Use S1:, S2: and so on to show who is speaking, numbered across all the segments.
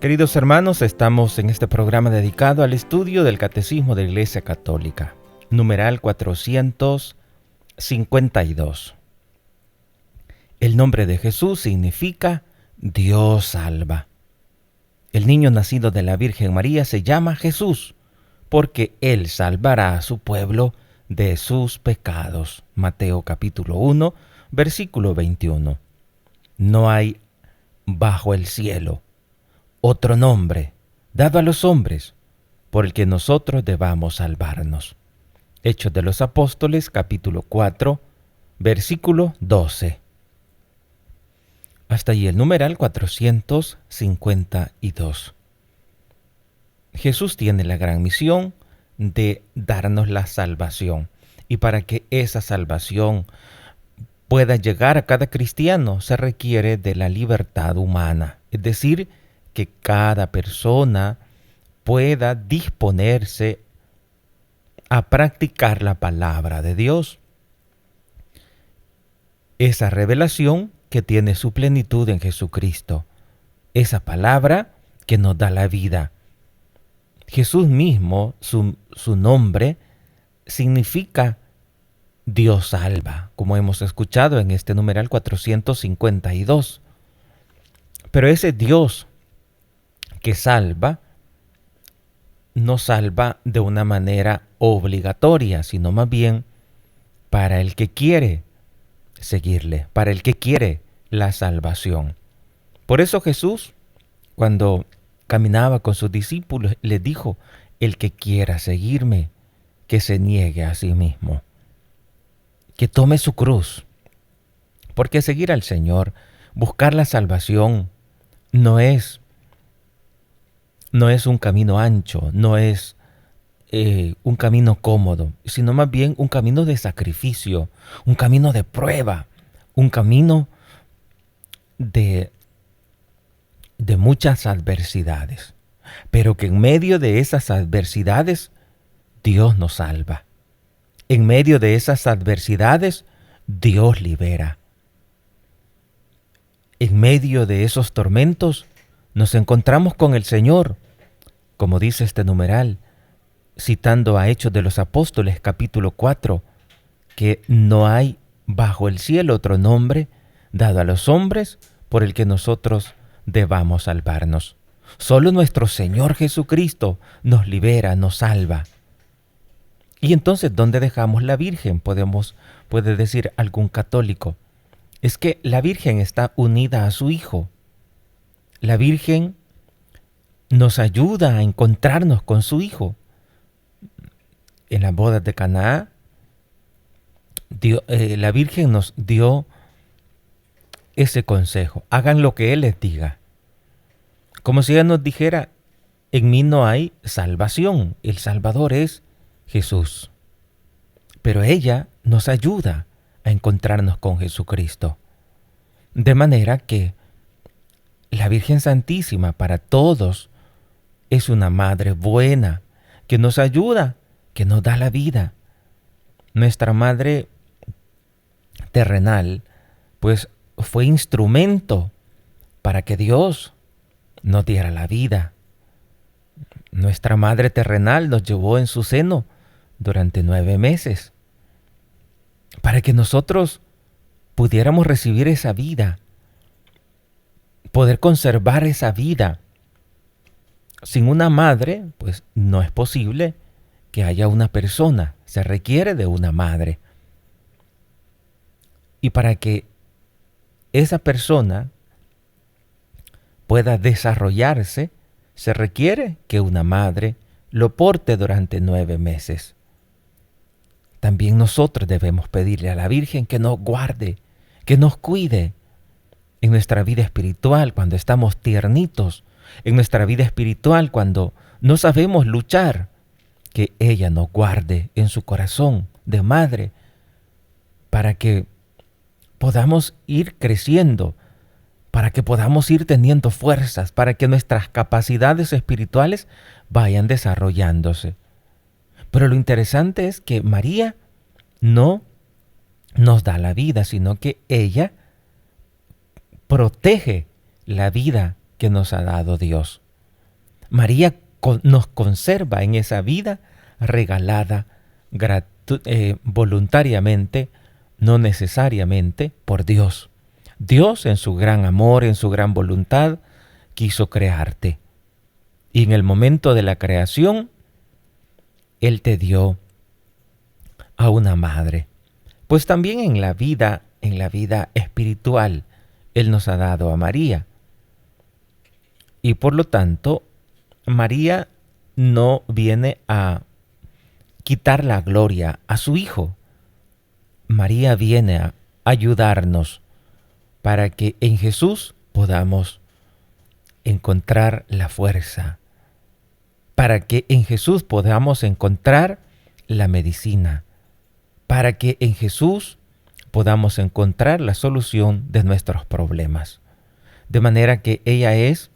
S1: Queridos hermanos, estamos en este programa dedicado al estudio del Catecismo de la Iglesia Católica, numeral 452. El nombre de Jesús significa Dios salva. El niño nacido de la Virgen María se llama Jesús, porque Él salvará a su pueblo de sus pecados. Mateo capítulo 1, versículo 21. No hay bajo el cielo otro nombre dado a los hombres por el que nosotros debamos salvarnos. Hechos de los Apóstoles, capítulo 4, versículo 12. Hasta ahí el numeral 452. Jesús tiene la gran misión de darnos la salvación. Y para que esa salvación pueda llegar a cada cristiano, se requiere de la libertad humana. Es decir, que cada persona pueda disponerse a practicar la palabra de Dios. Esa revelación que tiene su plenitud en Jesucristo. Esa palabra que nos da la vida. Jesús mismo, su nombre, significa Dios salva, como hemos escuchado en este numeral 452. Pero ese Dios que salva, no salva de una manera obligatoria, sino más bien para el que quiere seguirle, para el que quiere la salvación. Por eso Jesús, cuando caminaba con sus discípulos, les dijo: el que quiera seguirme, que se niegue a sí mismo, que tome su cruz. Porque seguir al Señor, buscar la salvación, no es un camino ancho, no es un camino cómodo, sino más bien un camino de sacrificio, un camino de prueba, un camino de muchas adversidades. Pero que en medio de esas adversidades, Dios nos salva. En medio de esas adversidades, Dios libera. En medio de esos tormentos, nos encontramos con el Señor, como dice este numeral, citando a Hechos de los Apóstoles, capítulo 4, que no hay bajo el cielo otro nombre dado a los hombres por el que nosotros debamos salvarnos. Solo nuestro Señor Jesucristo nos libera, nos salva. Y entonces, ¿dónde dejamos la Virgen? Puede decir algún católico. Es que la Virgen está unida a su Hijo. La Virgen nos ayuda a encontrarnos con su Hijo. En las bodas de Caná, la Virgen nos dio ese consejo: hagan lo que Él les diga. Como si ella nos dijera: en mí no hay salvación, el Salvador es Jesús. Pero ella nos ayuda a encontrarnos con Jesucristo. De manera que la Virgen Santísima para todos es una madre buena, que nos ayuda, que nos da la vida. Nuestra madre terrenal, pues, fue instrumento para que Dios nos diera la vida. Nuestra madre terrenal nos llevó en su seno durante 9 meses, para que nosotros pudiéramos recibir esa vida, poder conservar esa vida. Sin una madre, pues no es posible que haya una persona, se requiere de una madre. Y para que esa persona pueda desarrollarse, se requiere que una madre lo porte durante 9 meses. También nosotros debemos pedirle a la Virgen que nos guarde, que nos cuide en nuestra vida espiritual cuando estamos tiernitos, en nuestra vida espiritual cuando no sabemos luchar, que ella nos guarde en su corazón de madre para que podamos ir creciendo, para que podamos ir teniendo fuerzas, para que nuestras capacidades espirituales vayan desarrollándose. Pero lo interesante es que María no nos da la vida, sino que ella protege la vida que nos ha dado Dios. María nos conserva en esa vida regalada voluntariamente, no necesariamente por Dios. Dios, en su gran amor, en su gran voluntad, quiso crearte. Y en el momento de la creación, Él te dio a una madre. Pues también en la vida espiritual, Él nos ha dado a María. Y por lo tanto, María no viene a quitar la gloria a su Hijo. María viene a ayudarnos para que en Jesús podamos encontrar la fuerza, para que en Jesús podamos encontrar la medicina, para que en Jesús podamos encontrar la solución de nuestros problemas. De manera que ella es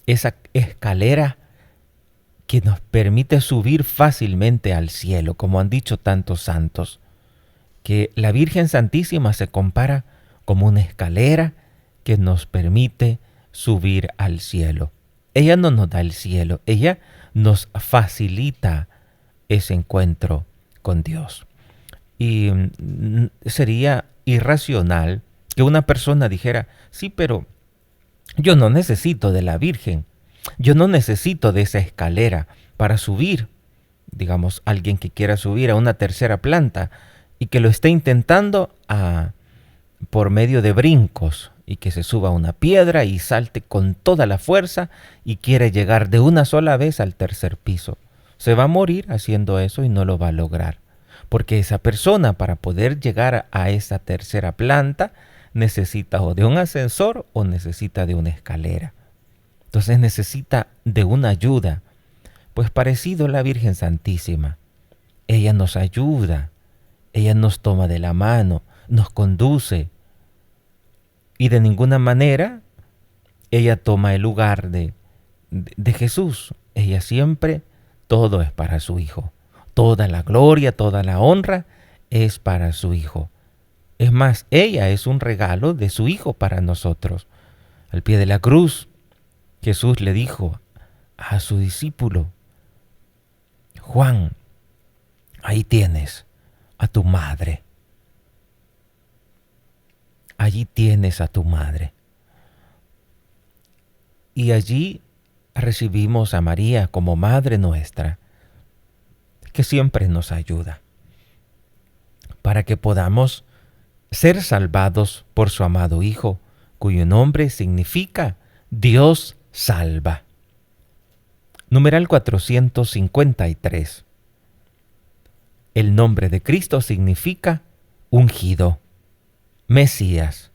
S1: esa escalera que nos permite subir fácilmente al cielo, como han dicho tantos santos, que la Virgen Santísima se compara como una escalera que nos permite subir al cielo. Ella no nos da el cielo, ella nos facilita ese encuentro con Dios. Y sería irracional que una persona dijera, sí, pero yo no necesito de la Virgen, yo no necesito de esa escalera para subir. Digamos, alguien que quiera subir a una tercera planta y que lo esté intentando por medio de brincos y que se suba a una piedra y salte con toda la fuerza y quiere llegar de una sola vez al tercer piso. Se va a morir haciendo eso y no lo va a lograr. Porque esa persona, para poder llegar a esa tercera planta, necesita o de un ascensor o necesita de una escalera. Entonces necesita de una ayuda. Pues parecido a la Virgen Santísima. Ella nos ayuda, ella nos toma de la mano, nos conduce. Y de ninguna manera ella toma el lugar de Jesús. Ella siempre, todo es para su Hijo. Toda la gloria, toda la honra es para su Hijo. Es más, ella es un regalo de su Hijo para nosotros. Al pie de la cruz, Jesús le dijo a su discípulo, Juan, ahí tienes a tu madre. Allí tienes a tu madre. Y allí recibimos a María como Madre nuestra, que siempre nos ayuda, para que podamos ser salvados por su amado Hijo, cuyo nombre significa Dios salva. Numeral 453. El nombre de Cristo significa ungido, Mesías.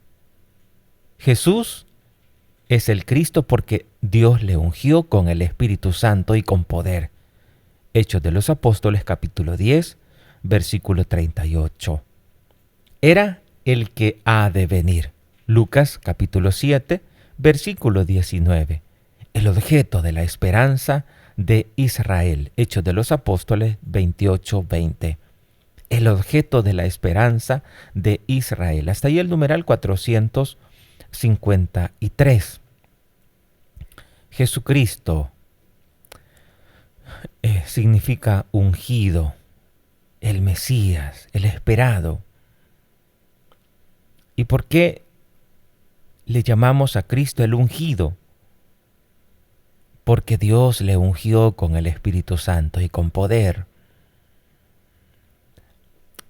S1: Jesús es el Cristo porque Dios le ungió con el Espíritu Santo y con poder. Hechos de los Apóstoles, capítulo 10, versículo 38. Era el que ha de venir. Lucas, capítulo 7, versículo 19. El objeto de la esperanza de Israel. Hechos de los Apóstoles 28, 20. El objeto de la esperanza de Israel. Hasta ahí el numeral 453. Jesucristo significa ungido, el Mesías, el esperado. ¿Y por qué le llamamos a Cristo el ungido? Porque Dios le ungió con el Espíritu Santo y con poder.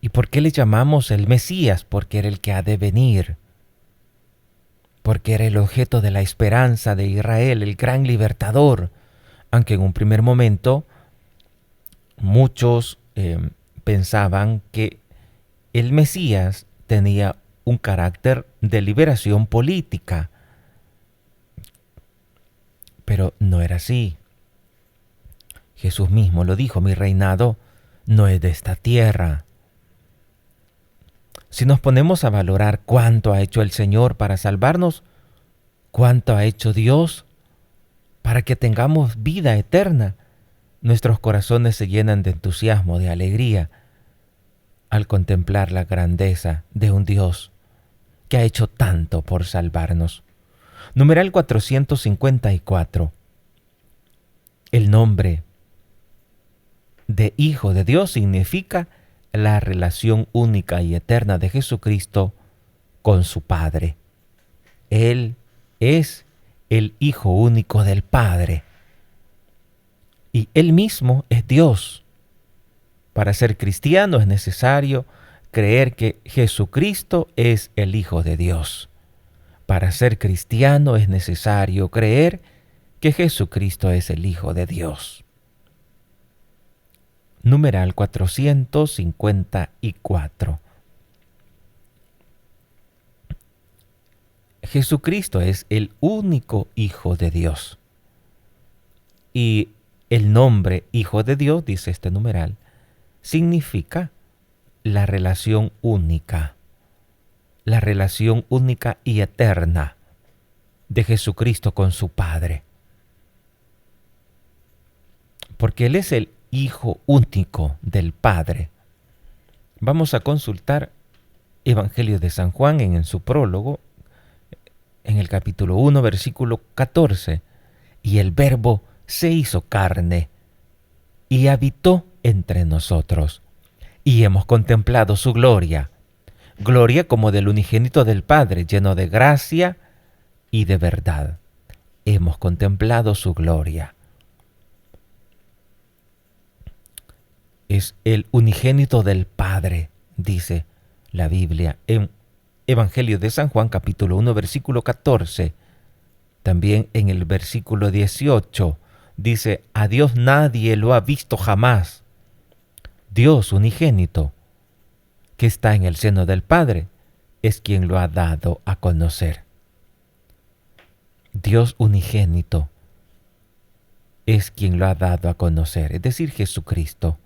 S1: ¿Y por qué le llamamos el Mesías? Porque era el que ha de venir. Porque era el objeto de la esperanza de Israel, el gran libertador. Aunque en un primer momento muchos pensaban que el Mesías tenía un carácter de liberación política. Pero no era así. Jesús mismo lo dijo, mi reinado no es de esta tierra. Si nos ponemos a valorar cuánto ha hecho el Señor para salvarnos, cuánto ha hecho Dios para que tengamos vida eterna, nuestros corazones se llenan de entusiasmo, de alegría, al contemplar la grandeza de un Dios que ha hecho tanto por salvarnos. Numeral 454. El nombre de Hijo de Dios significa la relación única y eterna de Jesucristo con su Padre. Él es el Hijo único del Padre. Y Él mismo es Dios. Para ser cristiano es necesario creer que Jesucristo es el Hijo de Dios. Para ser cristiano es necesario creer que Jesucristo es el Hijo de Dios. Numeral 454. Jesucristo es el único Hijo de Dios. Y el nombre Hijo de Dios, dice este numeral, significa la relación única y eterna de Jesucristo con su Padre. Porque Él es el Hijo único del Padre. Vamos a consultar Evangelio de San Juan en su prólogo, en el capítulo 1, versículo 14. Y el Verbo se hizo carne y habitó entre nosotros. Y hemos contemplado su gloria, gloria como del unigénito del Padre, lleno de gracia y de verdad. Hemos contemplado su gloria. Es el unigénito del Padre, dice la Biblia en Evangelio de San Juan, capítulo 1, versículo 14. También en el versículo 18 dice: a Dios nadie lo ha visto jamás. Dios unigénito, que está en el seno del Padre, es quien lo ha dado a conocer. Dios unigénito es quien lo ha dado a conocer, es decir, Jesucristo,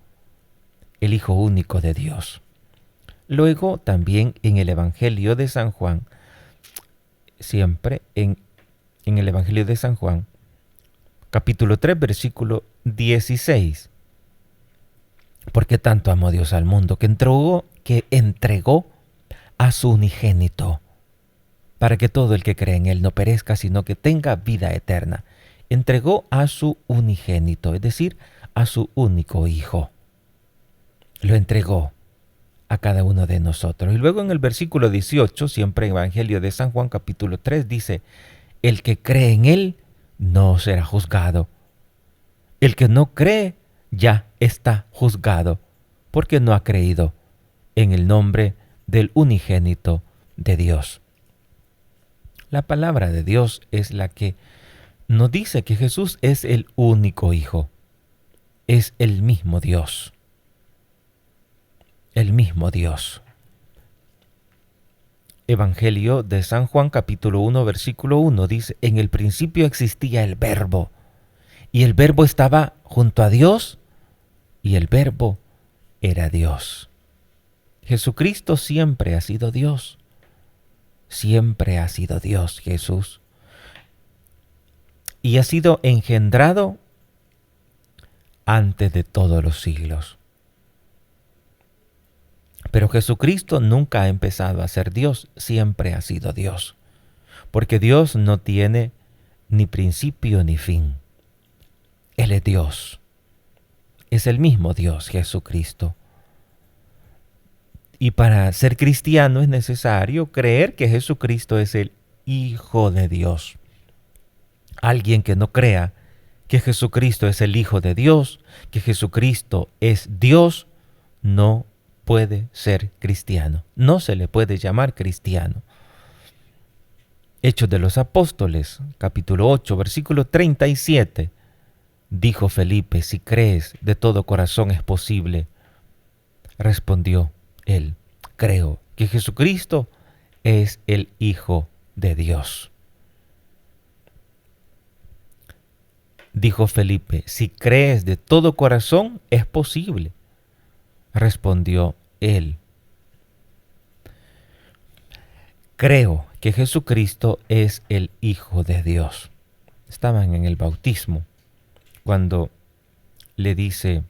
S1: el Hijo único de Dios. Luego también en el Evangelio de San Juan, siempre en el Evangelio de San Juan, capítulo 3, versículo 16. Porque tanto amó Dios al mundo que entregó a su unigénito, para que todo el que cree en Él no perezca, sino que tenga vida eterna. Entregó a su unigénito, es decir, a su único Hijo. Lo entregó a cada uno de nosotros. Y luego en el versículo 18, siempre en Evangelio de San Juan, capítulo 3, dice: el que cree en Él no será juzgado. El que no cree ya está juzgado, porque no ha creído en el nombre del unigénito de Dios. La palabra de Dios es la que nos dice que Jesús es el único Hijo, es el mismo Dios. El mismo Dios. Evangelio de San Juan, capítulo 1, versículo 1, dice: en el principio existía el Verbo, y el Verbo estaba junto a Dios, y el Verbo era Dios. Jesucristo siempre ha sido Dios. Siempre ha sido Dios Jesús. Y ha sido engendrado antes de todos los siglos. Pero Jesucristo nunca ha empezado a ser Dios, siempre ha sido Dios. Porque Dios no tiene ni principio ni fin. Él es Dios. Es el mismo Dios, Jesucristo. Y para ser cristiano es necesario creer que Jesucristo es el Hijo de Dios. Alguien que no crea que Jesucristo es el Hijo de Dios, que Jesucristo es Dios, no puede ser cristiano. No se le puede llamar cristiano. Hechos de los Apóstoles, capítulo 8, versículo 37. Dijo Felipe: si crees de todo corazón es posible. Respondió él: creo que Jesucristo es el Hijo de Dios. Dijo Felipe: si crees de todo corazón es posible. Respondió él: creo que Jesucristo es el Hijo de Dios. Estaban en el bautismo cuando le dice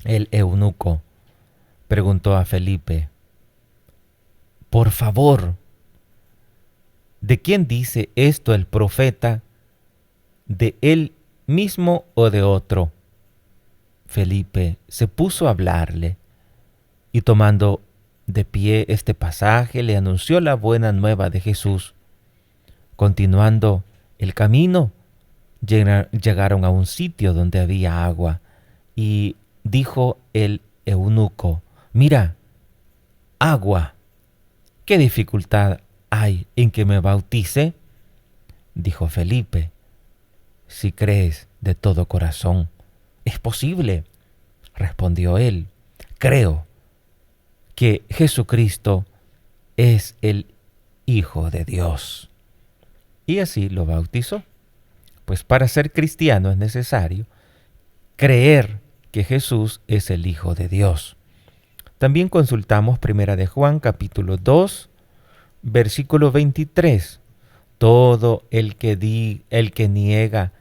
S1: el eunuco, preguntó a Felipe: por favor, ¿de quién dice esto el profeta? ¿De él mismo o de otro? Felipe se puso a hablarle y tomando de pie este pasaje le anunció la buena nueva de Jesús. Continuando el camino, llegaron a un sitio donde había agua y dijo el eunuco: «Mira, agua, ¿qué dificultad hay en que me bautice?». Dijo Felipe: «Si crees de todo corazón, es posible». Respondió él: «Creo que Jesucristo es el Hijo de Dios». Y así lo bautizó. Pues para ser cristiano es necesario creer que Jesús es el Hijo de Dios. También consultamos 1 de Juan, capítulo 2, versículo 23. Todo el que niega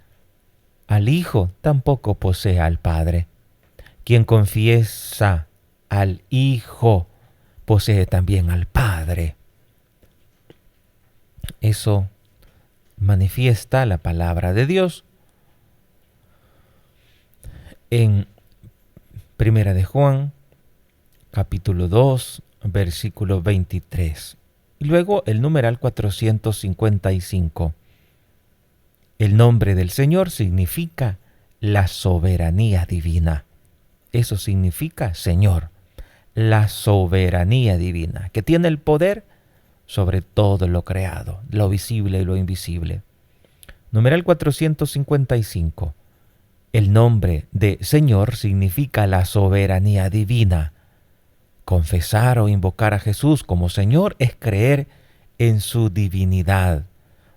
S1: al Hijo tampoco posee al Padre. Quien confiesa al Hijo posee también al Padre. Eso manifiesta la palabra de Dios en 1 de Juan, capítulo 2, versículo 23. Y luego el numeral 455. El nombre del Señor significa la soberanía divina. Eso significa Señor, la soberanía divina, que tiene el poder sobre todo lo creado, lo visible y lo invisible. Numeral 455. El nombre de Señor significa la soberanía divina. Confesar o invocar a Jesús como Señor es creer en su divinidad.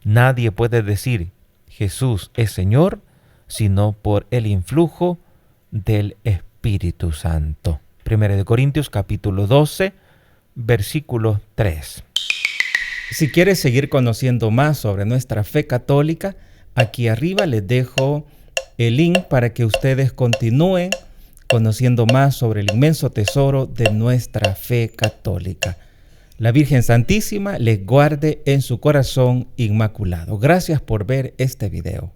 S1: Nadie puede decir Jesús es Señor sino por el influjo del Espíritu Santo. 1 Corintios capítulo 12, versículo 3. Si quieres seguir conociendo más sobre nuestra fe católica, aquí arriba les dejo el link para que ustedes continúen conociendo más sobre el inmenso tesoro de nuestra fe católica. La Virgen Santísima les guarde en su corazón inmaculado. Gracias por ver este video.